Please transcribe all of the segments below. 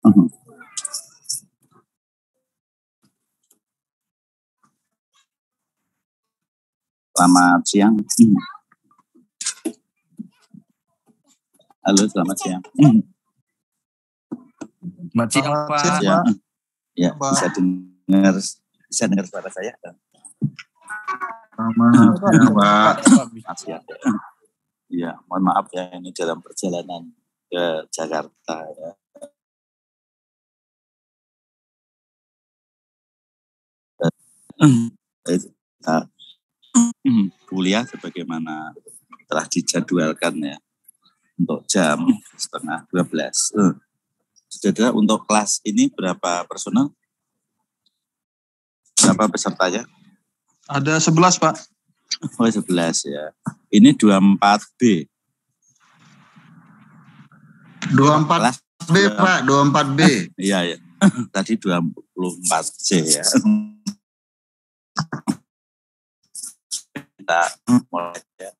Selamat siang. Halo, selamat siang. Selamat siang, Pak. Siang. Ya, bisa dengar suara saya? Selamat siang, Pak. Siang. Ya, mohon maaf ya, ini dalam perjalanan ke Jakarta ya. Kuliah sebagaimana telah dijadwalkan ya untuk jam 11:30. Saudara, untuk kelas ini berapa personel? Berapa pesertanya? Ada 11, Pak. Oh, 11 ya. Ini 24B. 24B, Pak. 24B. Iya, ya. Tadi 24C ya. Kita mulai ya.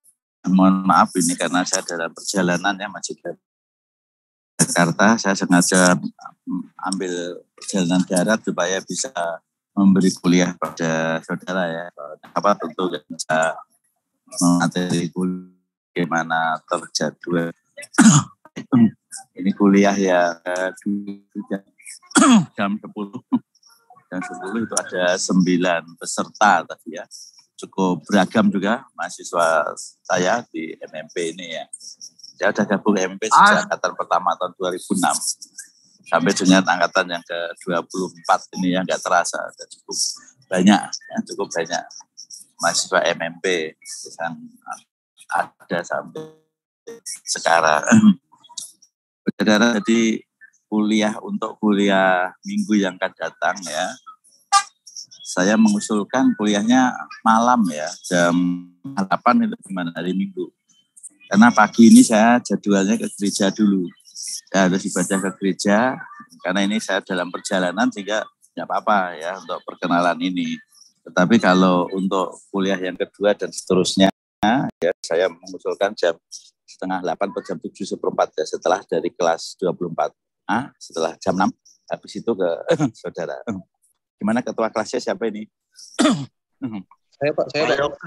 Mohon maaf ini karena saya dalam perjalanan ya, masih ke Jakarta. Saya sengaja ambil perjalanan darat supaya bisa memberi kuliah pada saudara ya. Apa tentu bisa materi kuliah bagaimana terjadwal. Ini kuliah ya jam 10. Jam 10 itu ada 9 peserta tadi ya. Cukup beragam juga mahasiswa saya di MMP ini ya. Saya sudah gabung MMP sejak angkatan pertama tahun 2006 sampai dengan angkatan yang ke-24 ini yang nggak terasa. Cukup banyak mahasiswa MMP yang ada sampai sekarang. Saudara, jadi untuk kuliah minggu yang akan datang ya, saya mengusulkan kuliahnya malam ya, jam 8 itu gimana hari Minggu. Karena pagi ini saya jadwalnya ke gereja dulu. Saya harus ibadah ke gereja, karena ini saya dalam perjalanan sehingga tidak apa-apa ya untuk perkenalan ini. Tetapi kalau untuk kuliah yang kedua dan seterusnya, ya saya mengusulkan jam 7:30 atau jam 7:15 ya, setelah dari kelas 24A, setelah jam 6, habis itu ke saudara. Gimana ketua kelasnya siapa ini? Saya, Pak. Saya, Pak.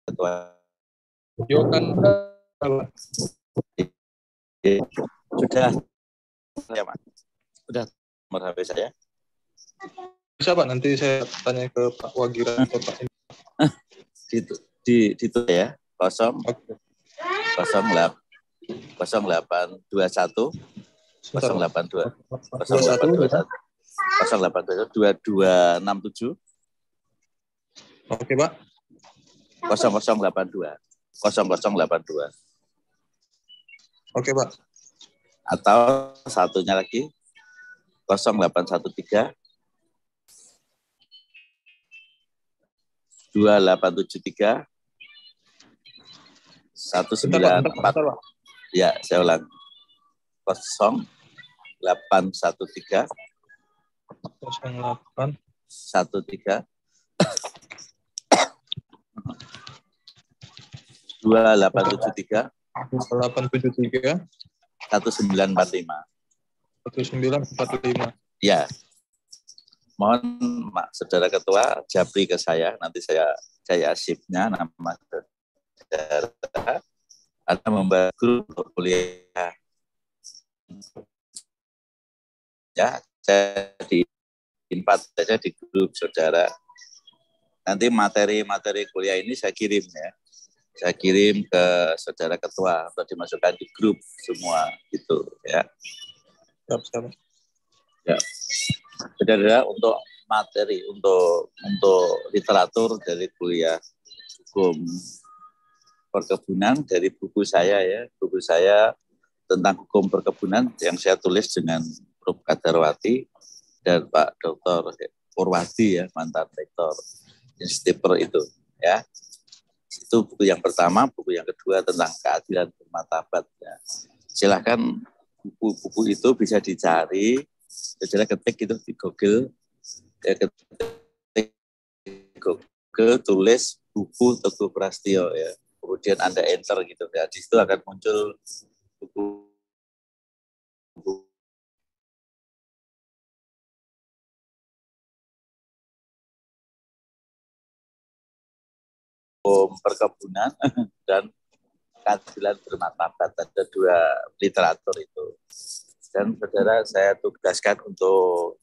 Ketua. Yokan. Sudah. Ya, Pak. Sudah nomor HP saya. Bisa, Pak. Nanti saya tanya ke Pak Wagira atau Pak ini. Itu ya. 0821 082 2267. Oke, Pak. 0082. Oke, Pak. Atau satunya lagi 0813 2873 194. Ya, saya ulang. 0813 08 13 2873 873 1945. 1945. Ya. Mohon saudara ketua japri ke saya, nanti saya arsipnya nama saudara. Anda membantu grup untuk kuliah. Ya, saya di 4 saja di grup saudara. Nanti materi kuliah ini saya kirim ya. Saya kirim ke saudara ketua untuk dimasukkan di grup semua gitu ya. Siap. Ya. Saudara, untuk materi untuk literatur dari kuliah hukum perkebunan dari buku saya ya. Buku saya tentang hukum perkebunan yang saya tulis dengan Prof. Kadarwati dan Pak Dr. Purwadi ya, mantan rektor Institut itu ya. Itu buku yang pertama. Buku yang kedua tentang keadilan bermartabat ya. Silakan buku-buku itu bisa dicari, saudara ketik itu di Google, tulis buku Teguh Prastio ya. Kemudian Anda enter gitu ya. Di situ akan muncul buku hukum perkebunan dan keadilan bermartabat. Ada 2 literatur itu. Dan saudara saya tugaskan untuk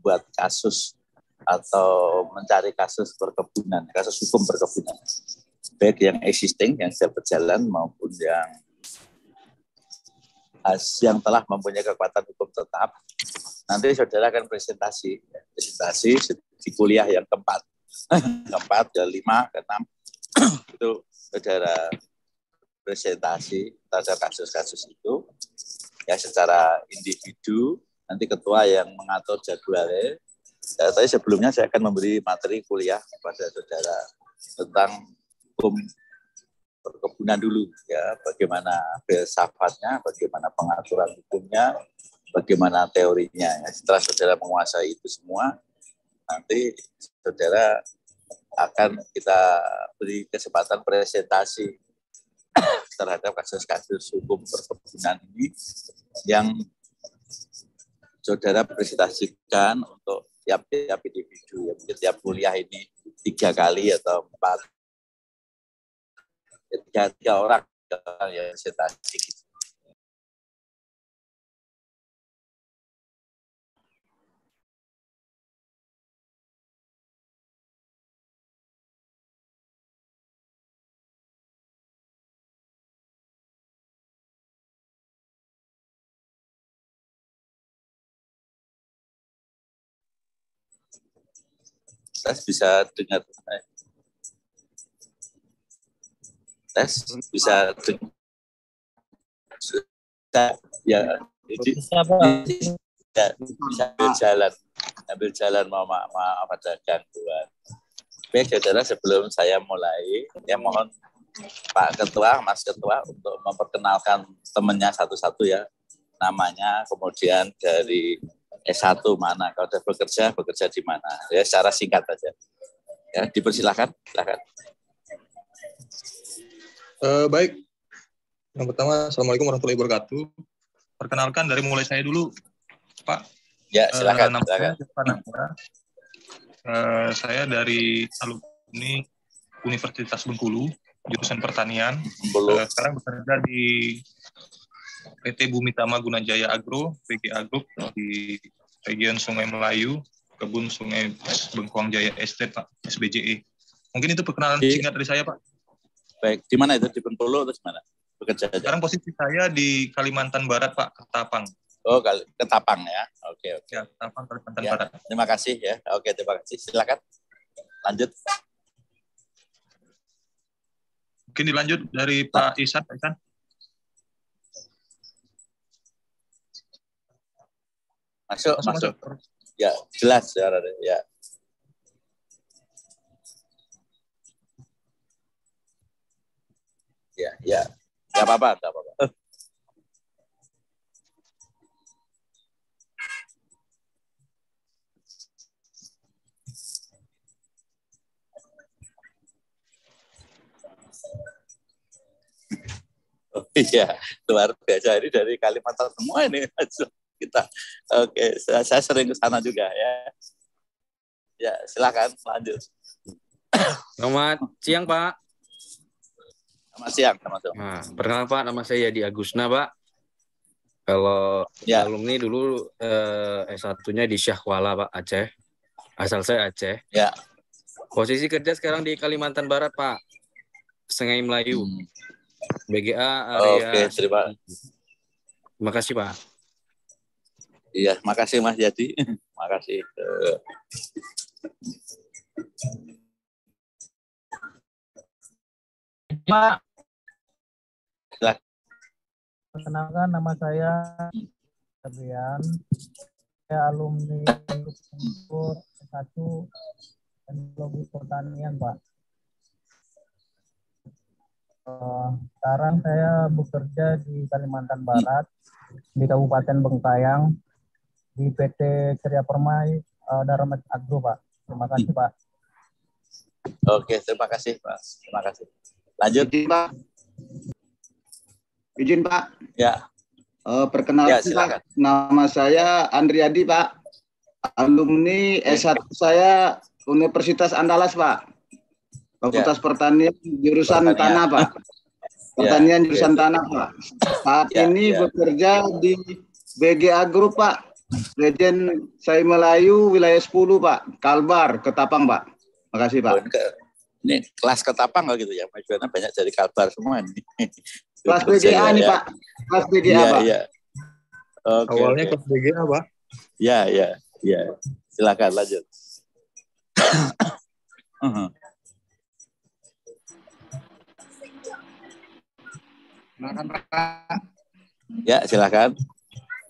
membuat kasus atau mencari kasus perkebunan, kasus hukum perkebunan. Baik yang existing, yang sudah berjalan maupun yang telah mempunyai kekuatan hukum tetap. Nanti saudara akan presentasi di kuliah yang keempat, ke 5, ke 6, itu saudara presentasi terhadap kasus-kasus itu, ya secara individu, nanti ketua yang mengatur jadwalnya. Ya, tapi sebelumnya saya akan memberi materi kuliah kepada saudara tentang hukum perkebunan dulu, ya, bagaimana filsafatnya, bagaimana pengaturan hukumnya, bagaimana teorinya. Ya. Setelah saudara menguasai itu semua, nanti saudara akan kita beri kesempatan presentasi terhadap kasus-kasus hukum perkebunan ini yang saudara presentasikan untuk tiap-tiap individu. Ya, mungkin tiap kuliah ini 3 kali atau 4. 3 orang yang presentasi. Tes bisa dengar. Tes bisa dengar. Ya, jadi bisa ambil jalan maaf ada gangguan. Baik saudara, sebelum saya mulai, ya mohon Pak Ketua, Mas Ketua untuk memperkenalkan temannya satu-satu ya, namanya, kemudian dari S1 mana, kalau sudah bekerja di mana, ya secara singkat saja. Ya, dipersilakan, silakan. Baik. Yang pertama, Assalamualaikum warahmatullahi wabarakatuh. Perkenalkan dari mulai saya dulu, Pak. Ya, silakan. Saya dari alumni Universitas Bengkulu, jurusan pertanian. Sekarang bekerja di PT Bumi Tama Gunajaya Agro, PGA Group di region Sungai Melayu, Kebun Sungai Bengkuang Jaya Estate, Pak, SBJE. Mungkin itu perkenalan singkat dari saya, Pak. Baik, di mana itu? Di Bengkulu atau di mana? Bekerja aja. Sekarang posisi saya di Kalimantan Barat, Pak, Ketapang. Oh, Ketapang ya. Oke. Ya, Ketapang, Kalimantan ya, Barat. Terima kasih ya. Oke, terima kasih. Silakan. Lanjut. Mungkin dilanjut dari Pak Ihsan. Masuk. Ya, jelas ya. Ya. Enggak apa-apa. Oh, iya, luar biasa, ini dari Kalimantan semua ini kita. Oke, saya sering ke sana juga ya. Ya, silakan lanjut. Selamat siang, Pak. Selamat siang. Nah, perkenalkan Pak, nama saya Yadi Agusna, Pak. Kalau alumni dulu S1-nya di Syahwala, Pak, Aceh. Asal saya Aceh. Ya. Posisi kerja sekarang di Kalimantan Barat, Pak. Sungai Melayu. BGA area. Oke, terima kasih, Pak. Iya, makasih Mas Yadi. Makasih. Pak. Perkenalkan, nama saya Fabian. Saya alumni Unsur S1 Teknologi Pertanian, Pak. Sekarang saya bekerja di Kalimantan Barat, di Kabupaten Bengkayang, di PT Ceria Permai Daramat Agro, Pak. Terima kasih, Pak. Oke, terima kasih, Pak. Terima kasih. Lanjut, Pak. Izin, Pak. Ya. Perkenalkan, ya, Pak. Nama saya Andriadi, Pak. Alumni S1 saya Universitas Andalas, Pak. Fakultas Pertanian jurusan Tanah, Pak. Pertanian jurusan Tanah, Pak. Saat ini bekerja di BGA Group, Pak. Regen Sai Melayu wilayah 10, Pak. Kalbar, Ketapang, Pak. Makasih, Pak. Ini kelas Ketapang kalau gitu ya. Majuannya banyak dari Kalbar semua ini. Kelas BGA nih, Pak. Kelas BGA, Pak. Iya. Awalnya kelas BGA, Pak. Iya. Silakan lanjut. Silakan, Pak. Ya, silakan.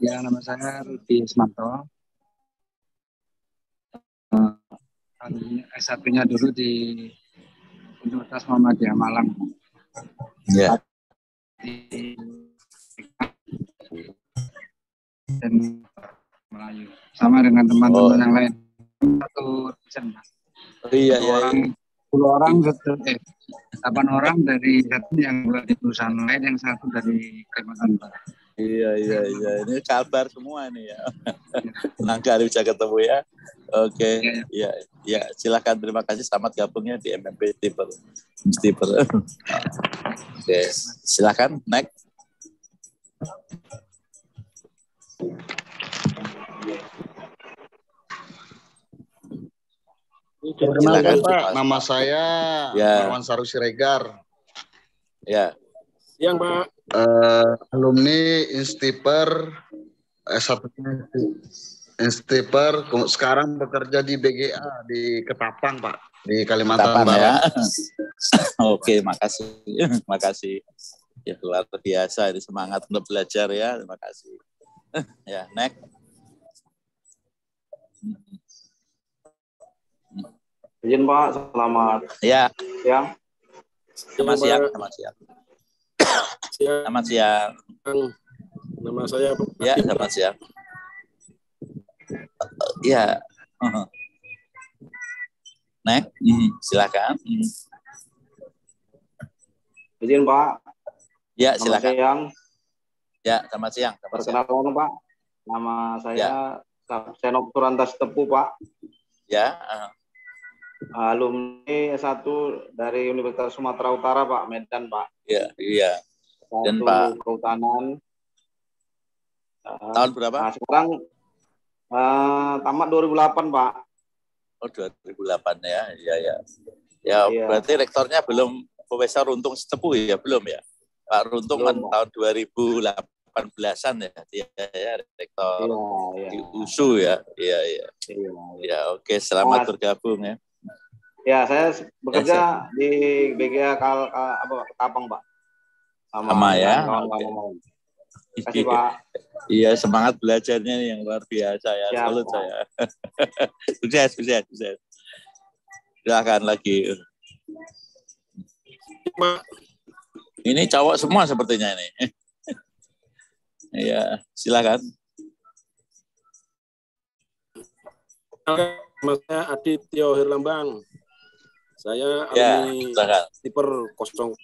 Ya, nama saya Rudi Ismanto. S1-nya dulu di Universitas Muhammadiyah Malang. Ya. Dan Melayu. Sama dengan teman-teman yang lain. Satu dosen, Pak. Iya. 10 orang, 8 orang dari satu yang di perusahaan lain, yang satu dari Kalimantan Barat. Iya. Ini Kalbar semua nih ya. Senang kali bisa ketemu ya. Oke. Ya. Silakan, terima kasih. Selamat gabungnya di MMP Stiper. Oke. Silakan, next. Perkenalkan, Pak, nama saya Marwan Saru Siregar. Ya. Siang, Pak. Alumni Instiper S1 Instiper, sekarang bekerja di BGA di Ketapang, Pak, di Kalimantan Barat. Ya. Oke, makasih. Ya, luar biasa, ini semangat untuk belajar ya. Terima kasih. Ya, next. Izin, Pak, selamat siang. Selamat siang. Nama saya Ya, selamat siang. Ya. Next, silakan. Izin, Pak. Ya, silakan. Selamat siang. Ya, selamat siang. Perkenalkan, Pak. Nama saya Senok Turantas Tepu, Pak. Ya. Alumni S1 dari Universitas Sumatera Utara, Pak, Medan, Pak. Iya. Dan Pak Kehutanan. Tahun berapa? Sekarang tamat 2008, Pak. Oh, 2008 ya. Iya. Ya, berarti rektornya belum Profesor Runtung Tepu ya, belum ya? Pak Runtung kan tahun 2018-an ya, dia ya rektor di USU ya. Iya. Ya, oke, selamat bergabung ya. Ya, saya bekerja di BGA Ketapang, Pak. Sama ya. Kawan-kawan. Terima kasih, Pak. Iya, semangat belajarnya yang luar biasa ya. Salut saya. Sukses. Silakan lagi. Ini cowok semua sepertinya ini. Iya, silakan. Nama saya Adityo Herlambang. Saya alumni Stiper 00.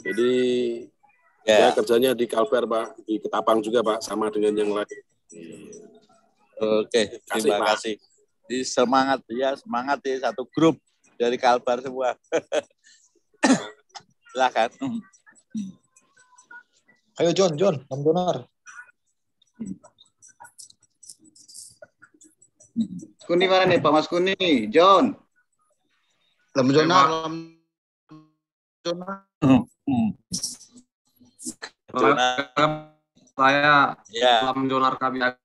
Jadi saya kerjanya di Kalbar, Pak, di Ketapang juga, Pak, sama dengan yang lain. Oke, terima kasih. Semangat ya satu grup dari Kalbar semua. Silakan. Ayo John, Om Donar. Kuni mana nih, Pak Mas Kuni? John. Lam Jonar. Saya Lam Jonar Kabiak,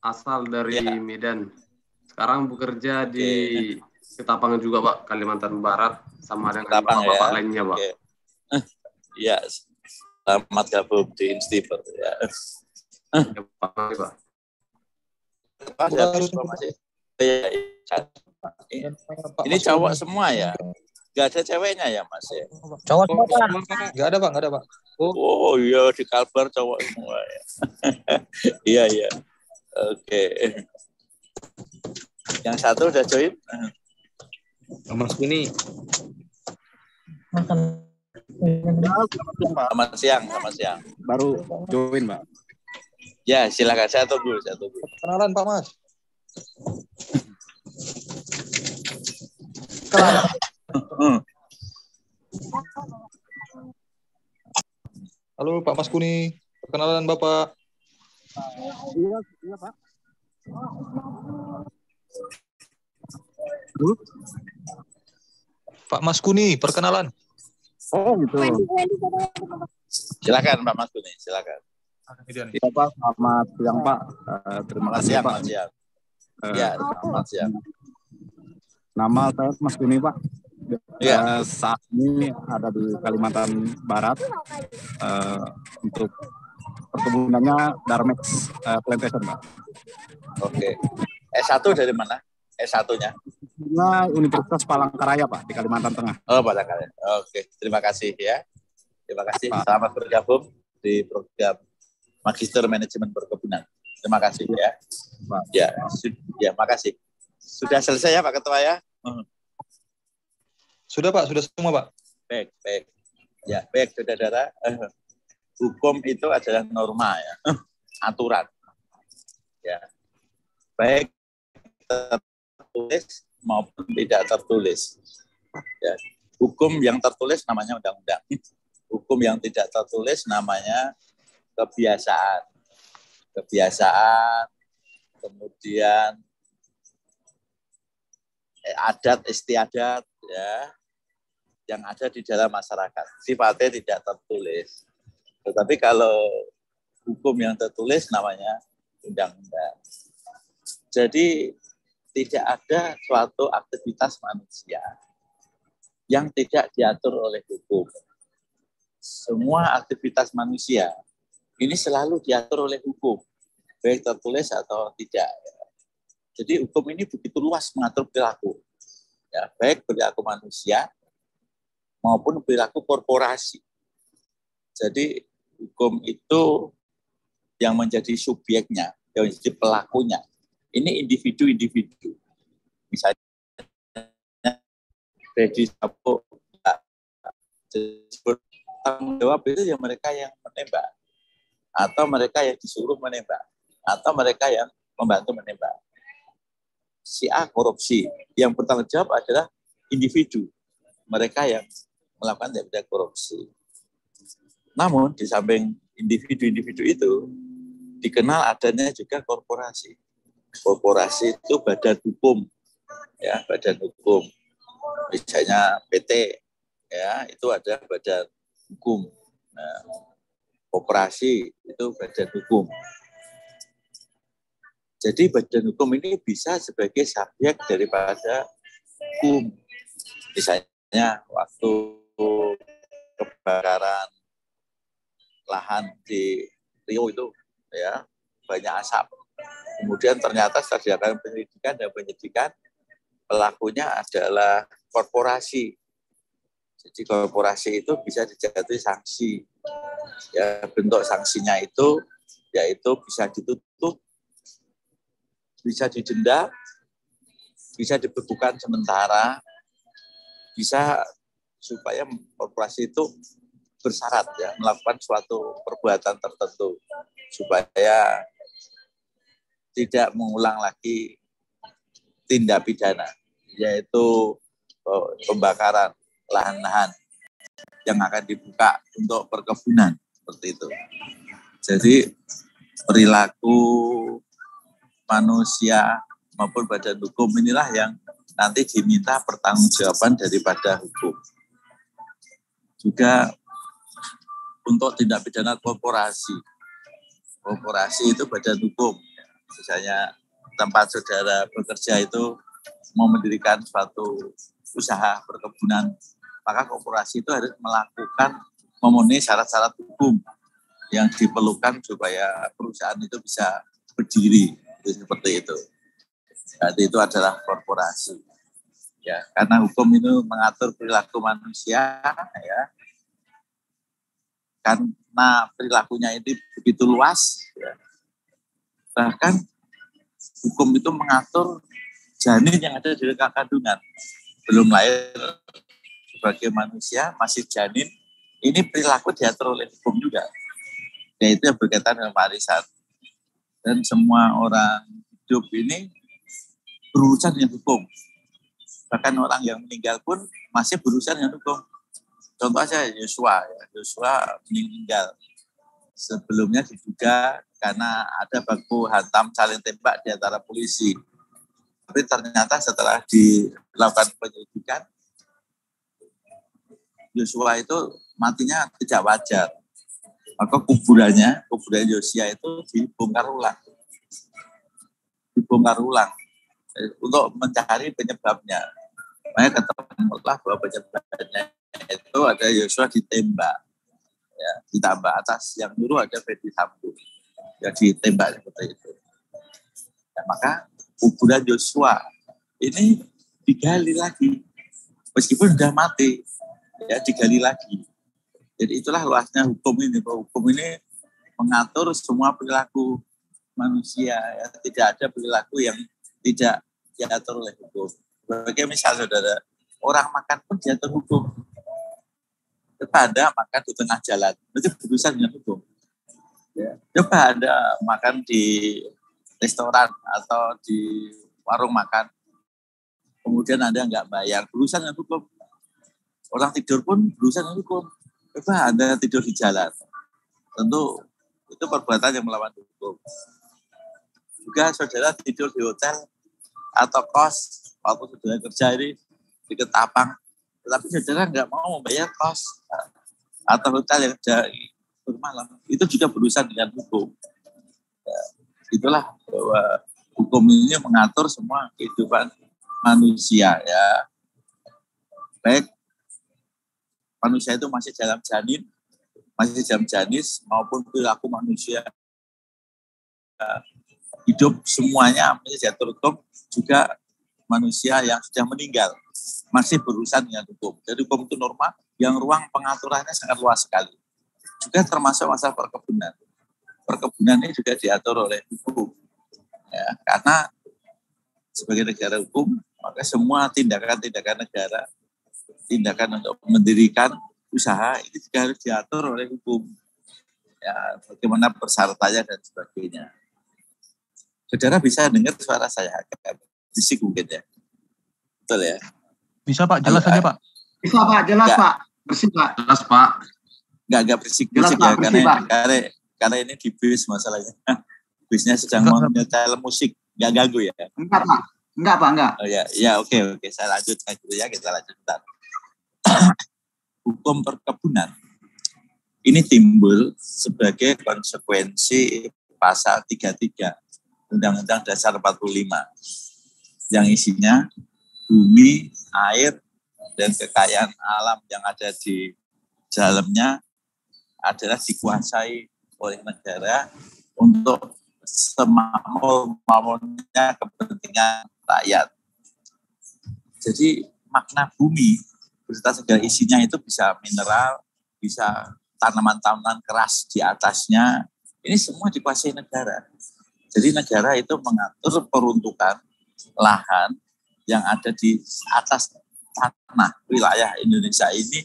asal dari Medan. Sekarang bekerja di Ketapang juga, Pak, Kalimantan Barat, sama dengan bapak lainnya, Pak. Iya, selamat gabung di Instiper ya. Pak. Ini cowok semua ya? Gak ada ceweknya ya, Mas ya? Cowok semua, Pak. Gak ada, Pak. Oh iya, di Kalbar cowok semua ya. Iya. Oke. Yang satu udah join? Mas Kuni. Selamat siang. Baru join, Pak. Ya, silakan, saya tunggu. Kenalan, Pak Mas. Halo Pak Mas Kuni, perkenalan Bapak. Iya Pak. Pak Mas Kuni, perkenalan. Oh gitu. Silakan Pak Mas Kuni, silakan. Iya Pak, selamat siang Pak. Terima kasih Pak. Selamat siang. Ya, selamat siang. Nama saya Mas Kuni Pak. Ya. Saat ini ada di Kalimantan Barat untuk perkebunannya Darmex Plantation Pak. Oke. S1 dari mana? S1-nya? Universitas Palangkaraya Pak, di Kalimantan Tengah. Oh, Palangkaraya. Oke, terima kasih ya. Terima kasih. Pak. Selamat bergabung di program Magister Manajemen Perkebunan. Terima kasih ya. Pak. Ya, makasih. Sudah selesai ya Pak Ketua ya? Sudah Pak, sudah semua Pak. Baik. Ya, baik saudara-saudara. Hukum itu adalah norma ya, aturan. Ya. Baik tertulis maupun tidak tertulis. Ya. Hukum yang tertulis namanya undang-undang. Hukum yang tidak tertulis namanya kebiasaan. Kemudian adat istiadat ya, yang ada di dalam masyarakat. Sifatnya tidak tertulis. Tetapi kalau hukum yang tertulis namanya undang-undang. Jadi tidak ada suatu aktivitas manusia yang tidak diatur oleh hukum. Semua aktivitas manusia ini selalu diatur oleh hukum, baik tertulis atau tidak. Jadi hukum ini begitu luas mengatur perilaku, ya, baik perilaku manusia maupun perilaku korporasi. Jadi hukum itu yang menjadi subjeknya, yang menjadi pelakunya. Ini individu-individu. Misalnya, Freddy Sambo, tanggung jawab itu yang mereka yang menembak, atau mereka yang disuruh menembak, atau mereka yang membantu menembak. Si A korupsi, yang bertanggung jawab adalah individu, mereka yang melakukan tindak korupsi. Namun di samping individu-individu itu dikenal adanya juga korporasi. Korporasi itu badan hukum, ya, badan hukum. Misalnya PT, ya, itu ada badan hukum. Nah, koperasi itu badan hukum. Jadi badan hukum ini bisa sebagai subjek daripada hukum. Misalnya waktu kebakaran lahan di Riau itu, ya, banyak asap. Kemudian ternyata setelah dilakukan penyelidikan pelakunya adalah korporasi. Jadi korporasi itu bisa dijatuhi sanksi. Ya, bentuk sanksinya itu yaitu bisa ditutup, bisa didenda, bisa dibekukan sementara, bisa supaya korporasi itu bersyarat ya melakukan suatu perbuatan tertentu supaya tidak mengulang lagi tindak pidana, yaitu pembakaran lahan-lahan yang akan dibuka untuk perkebunan, seperti itu. Jadi perilaku manusia maupun badan hukum inilah yang nanti diminta pertanggungjawaban daripada hukum. Juga untuk tindak pidana korporasi. Korporasi itu badan hukum. Misalnya tempat saudara bekerja itu mau mendirikan suatu usaha perkebunan, maka korporasi itu harus memenuhi syarat-syarat hukum yang diperlukan supaya perusahaan itu bisa berdiri, seperti itu. Jadi itu adalah korporasi. Ya, karena hukum itu mengatur perilaku manusia, ya. Karena perilakunya ini begitu luas, ya. Bahkan hukum itu mengatur janin yang ada di kandungan. Belum lahir sebagai manusia, masih janin, ini perilaku diatur oleh hukum juga. Yaitu yang berkaitan dengan warisan. Dan semua orang hidup ini berurusan dengan hukum. Bahkan orang yang meninggal pun masih berurusan dengan hukum. Contoh saja Yosua, Yosua meninggal. Sebelumnya diduga karena ada baku hantam saling tembak di antara polisi. Tapi ternyata setelah dilakukan penyelidikan, Yosua itu matinya tidak wajar. Maka kuburan Yosua itu dibongkar ulang untuk mencari penyebabnya. Makanya ketemulah bahwa penyebabnya itu ada Yosua ditembak, ya, ditambah atas yang nyuruh ada Ferdi Sambo, ya ditembak seperti itu. Ya, maka kuburan Yosua ini digali lagi, meskipun sudah mati, ya digali lagi. Jadi itulah luasnya hukum ini. Hukum ini mengatur semua perilaku manusia. Ya. Tidak ada perilaku yang tidak diatur oleh hukum. Sebagai misal saudara, orang makan pun diatur hukum. Coba Anda makan di tengah jalan, itu berurusan dengan hukum. Ya. Coba Anda makan di restoran atau di warung makan, kemudian Anda nggak bayar, berurusan dengan hukum. Orang tidur pun berurusan dengan hukum. Coba Anda tidur di jalan, tentu itu perbuatan yang melawan hukum. Juga saudara tidur di hotel atau kos, waktu saudara kerja ini di Ketapang, tetapi saudara nggak mau membayar kos atau hotel yang bermalam, itu juga berurusan dengan hukum. Ya, itulah bahwa hukum ini mengatur semua kehidupan manusia, ya. Baik manusia itu masih dalam janin, masih dalam janis, maupun perilaku manusia hidup semuanya masih diatur hukum. Juga manusia yang sudah meninggal masih berurusan dengan hukum. Jadi hukum itu norma yang ruang pengaturannya sangat luas sekali. Juga termasuk masalah perkebunan. Perkebunan ini juga diatur oleh hukum. Ya, karena sebagai negara hukum, maka semua tindakan-tindakan negara, tindakan untuk mendirikan usaha ini juga harus diatur oleh hukum. Ya, bagaimana persyaratannya dan sebagainya. Saudara bisa dengar suara saya agak berisik mungkin ya. Betul ya? Bisa Pak, jelas saja Pak. Bisa Pak, jelas Pak. Bersih Pak. Jelas Pak. Enggak berisik-berisik ya, karena ini di bis masalahnya. Bisnya sedang menyetel musik, enggak ganggu ya? Enggak Pak. Enggak Pak, enggak. Oh ya oke. Saya lanjutkan dulu ya, kita lanjutkan. Hukum perkebunan ini timbul sebagai konsekuensi pasal 33 Undang-Undang Dasar 45 yang isinya bumi, air, dan kekayaan alam yang ada di dalamnya adalah dikuasai oleh negara untuk semakmur-makmurnya kepentingan rakyat. Jadi makna bumi beserta segala isinya itu bisa mineral, bisa tanaman-tanaman keras di atasnya, ini semua dikuasai negara. Jadi negara itu mengatur peruntukan lahan yang ada di atas tanah wilayah Indonesia ini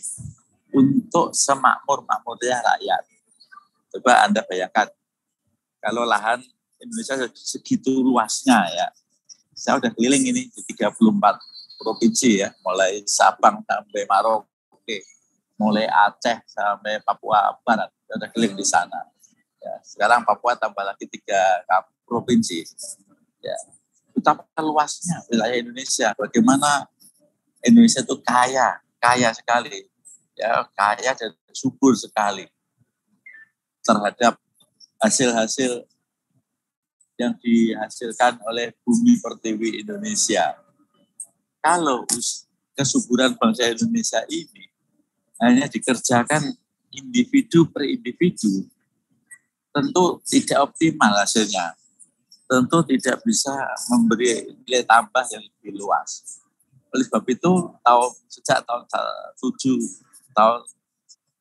untuk semakmur-makmurnya rakyat. Coba Anda bayangkan, kalau lahan Indonesia segitu luasnya ya, saya udah keliling ini di 34 provinsi ya, mulai Sabang sampai Merauke, mulai Aceh sampai Papua Barat, udah keliling di sana. Ya, sekarang Papua tambah lagi 3 provinsi. Ya, betapa luasnya wilayah Indonesia. Bagaimana Indonesia itu kaya sekali, ya, kaya dan subur sekali terhadap hasil-hasil yang dihasilkan oleh bumi pertiwi Indonesia. Kalau kesuburan bangsa Indonesia ini hanya dikerjakan individu per individu, tentu tidak optimal hasilnya. Tentu tidak bisa memberi nilai tambah yang lebih luas. Oleh sebab itu, sejak tahun 7 tahun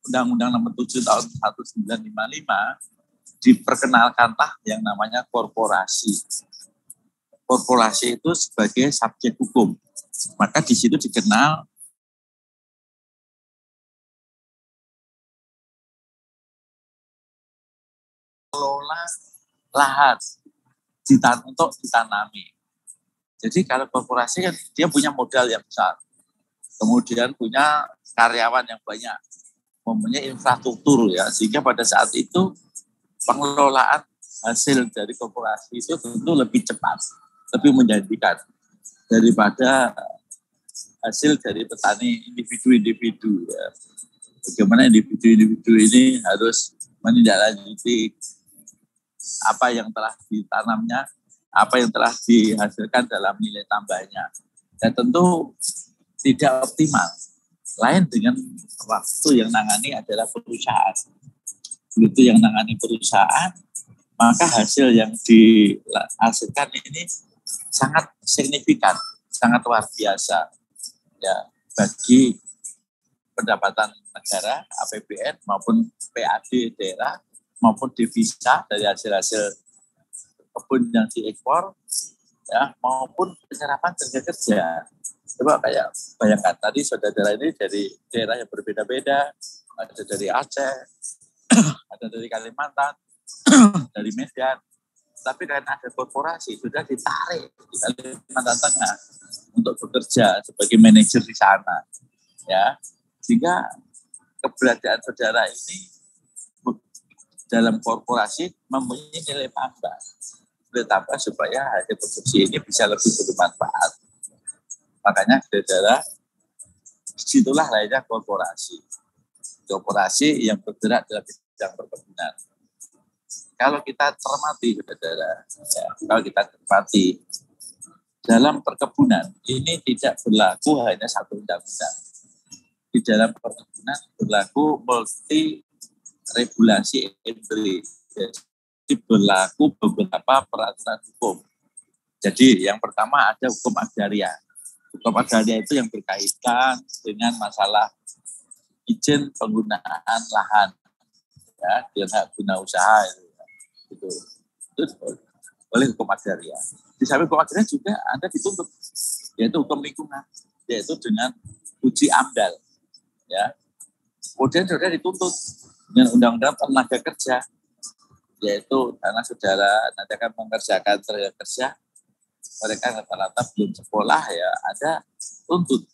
Undang-Undang Nomor 7 tahun 1955 diperkenalkanlah yang namanya korporasi. Korporasi itu sebagai subjek hukum. Maka di situ dikenal kelola lahan untuk ditanami. Jadi kalau korporasi kan dia punya modal yang besar, kemudian punya karyawan yang banyak, mempunyai infrastruktur ya, sehingga pada saat itu pengelolaan hasil dari korporasi itu tentu lebih cepat, lebih menjanjikan daripada hasil dari petani individu-individu ya. Bagaimana individu-individu ini harus menindaklanjuti apa yang telah ditanamnya, apa yang telah dihasilkan dalam nilai tambahnya. Dan tentu tidak optimal. Lain dengan waktu yang nangani adalah perusahaan. Begitu yang nangani perusahaan, maka hasil yang dihasilkan ini sangat signifikan, sangat luar biasa ya bagi pendapatan negara, APBN maupun PAD daerah maupun devisa dari hasil-hasil kebun yang diekspor ya maupun penyerapan tenaga kerja. Coba kayak bayangkan tadi saudara ini dari daerah yang berbeda-beda, ada dari Aceh, ada dari Kalimantan, dari Medan. Tapi karena ada korporasi sudah ditarik di Kalimantan Tengah untuk bekerja sebagai manajer di sana, ya sehingga keberadaan saudara ini dalam korporasi mempunyai nilai tambah supaya hasil produksi ini bisa lebih bermanfaat. Makanya saudara, disitulah lahirnya korporasi yang bergerak dalam bidang perkebunan. Kalau kita cermati, saudara, ya, kalau kita cermati dalam perkebunan ini tidak berlaku hanya satu undang-undang. Di dalam perkebunan berlaku multi regulasi entry, jadi berlaku beberapa peraturan hukum. Jadi yang pertama ada hukum agraria. Hukum agraria itu yang berkaitan dengan masalah izin penggunaan lahan, ya, dengan hak guna usaha itu oleh hukum agraria. Di samping hukum agraria juga Anda dituntut, yaitu hukum lingkungan, yaitu dengan uji AMDAL, ya. Kemudian saudara dituntut dengan undang-undang tenaga kerja, yaitu karena saudara nanti akan mengerjakan tenaga kerja, mereka rata-rata belum sekolah ya, ada tuntut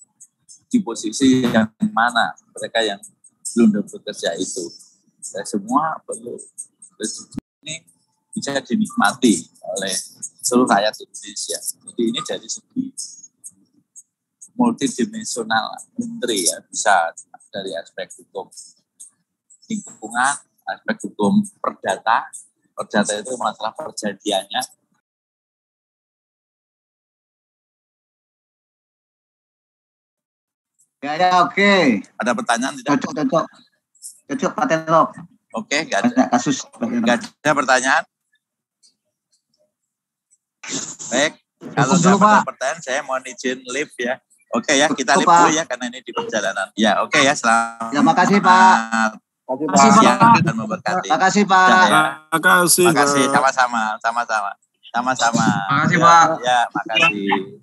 di posisi yang mana mereka yang belum bekerja itu. Ya, semua perlu ini bisa dinikmati oleh seluruh rakyat Indonesia. Jadi ini dari segi multidimensional menteri ya, bisa dari aspek hukum lingkungan, aspek hukum perdata itu masalah perjanjiannya. Ya, oke. Ada pertanyaan tidak? Cocok Pak Tenok. Oke, nggak ada kasus. Nggak ada pertanyaan. Baik, kalau nggak ada pertanyaan, saya mohon izin live ya. Oke ya, kita live dulu ya karena ini di perjalanan. Ya, oke ya, selamat. Terima kasih Pak. Terima kasih Pak. Dan memberkati. Terima kasih Pak. Terima kasih, sama-sama. Terima kasih Pak. Ya, makasih.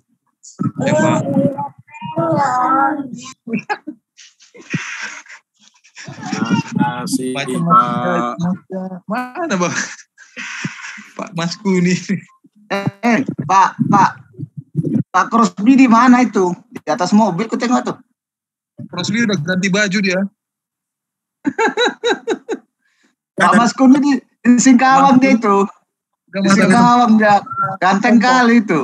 Makasih Pak. Mana Bang? Pak Masku nih. Pak Crosby di mana itu? Di atas mobil, ku tengok tuh. Crosby udah ganti baju dia. Pak Masku ini di Singkawang dia itu. Di Singkawang dia. Ganteng kali itu.